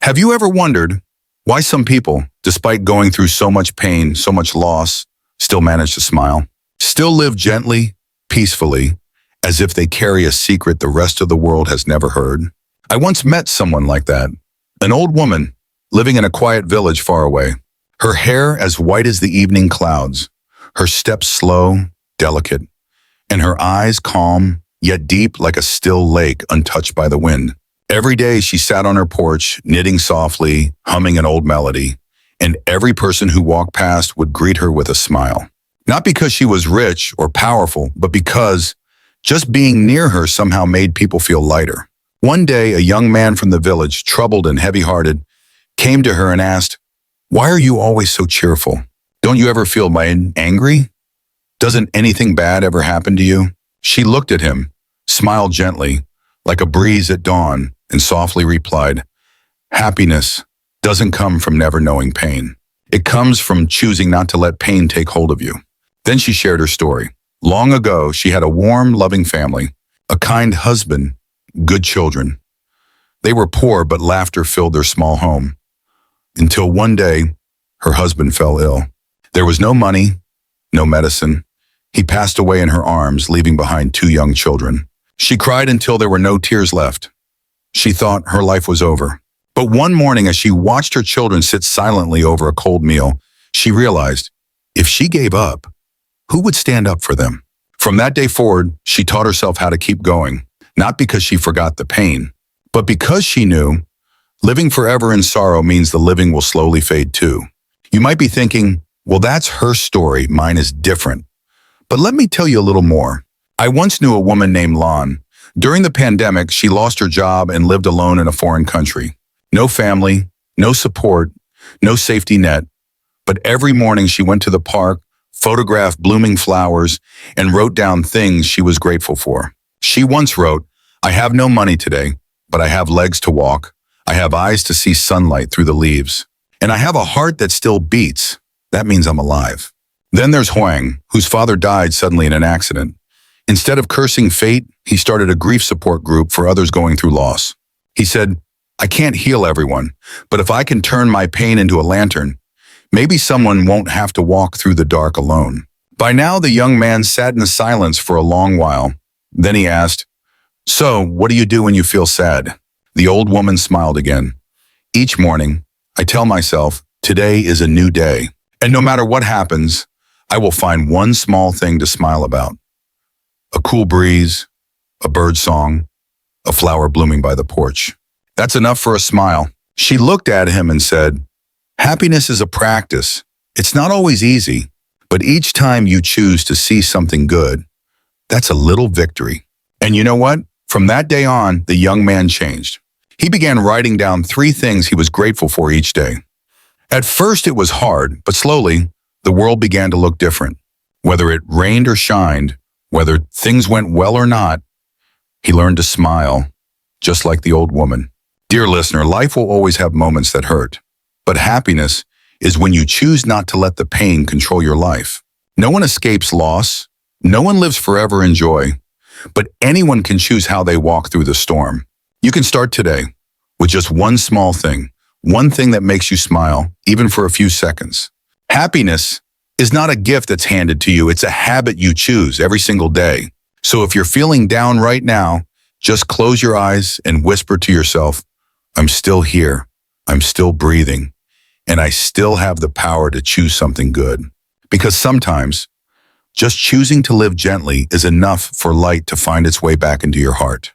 Have you ever wondered why some people, despite going through so much pain, so much loss, still manage to smile? Still live gently, peacefully, as if they carry a secret the rest of the world has never heard? I once met someone like that, an old woman living in a quiet village far away. Her hair as white as the evening clouds, her steps slow, delicate, and her eyes calm, yet deep like a still lake untouched by the wind. Every day she sat on her porch, knitting softly, humming an old melody, and every person who walked past would greet her with a smile. Not because she was rich or powerful, but because just being near her somehow made people feel lighter. One day, a young man from the village, troubled and heavy-hearted, came to her and asked, "Why are you always so cheerful? Don't you ever feel angry? Doesn't anything bad ever happen to you?" She looked at him, smiled gently, like a breeze at dawn, and softly replied, "Happiness doesn't come from never knowing pain. It comes from choosing not to let pain take hold of you." Then she shared her story. Long ago, she had a warm, loving family, a kind husband, good children. They were poor, but laughter filled their small home. Until one day, her husband fell ill. There was no money, no medicine. He passed away in her arms, leaving behind 2 young children. She cried until there were no tears left. She thought her life was over. But one morning, as she watched her children sit silently over a cold meal, she realized, if she gave up, who would stand up for them? From that day forward, she taught herself how to keep going, not because she forgot the pain, but because she knew living forever in sorrow means the living will slowly fade too. You might be thinking, well, that's her story, mine is different. But let me tell you a little more. I once knew a woman named Lon. During the pandemic, she lost her job and lived alone in a foreign country. No family, no support, no safety net. But every morning she went to the park, photographed blooming flowers, and wrote down things she was grateful for. She once wrote, "I have no money today, but I have legs to walk. I have eyes to see sunlight through the leaves. And I have a heart that still beats. That means I'm alive." Then there's Huang, whose father died suddenly in an accident. Instead of cursing fate, he started a grief support group for others going through loss. He said, "I can't heal everyone, but if I can turn my pain into a lantern, maybe someone won't have to walk through the dark alone." By now, the young man sat in silence for a long while. Then he asked, "So, what do you do when you feel sad?" The old woman smiled again. "Each morning, I tell myself, today is a new day. And no matter what happens, I will find one small thing to smile about. A cool breeze, a bird song, a flower blooming by the porch. That's enough for a smile." She looked at him and said, "Happiness is a practice. It's not always easy, but each time you choose to see something good, that's a little victory." And you know what? From that day on, the young man changed. He began writing down 3 things he was grateful for each day. At first, it was hard, but slowly, the world began to look different. Whether it rained or shined, whether things went well or not, he learned to smile, just like the old woman. Dear listener, life will always have moments that hurt, but happiness is when you choose not to let the pain control your life. No one escapes loss. No one lives forever in joy, but anyone can choose how they walk through the storm. You can start today with just one small thing, one thing that makes you smile, even for a few seconds. Happiness is not a gift that's handed to you. It's a habit you choose every single day. So if you're feeling down right now, just close your eyes and whisper to yourself, "I'm still here. I'm still breathing. And I still have the power to choose something good." Because sometimes, just choosing to live gently is enough for light to find its way back into your heart.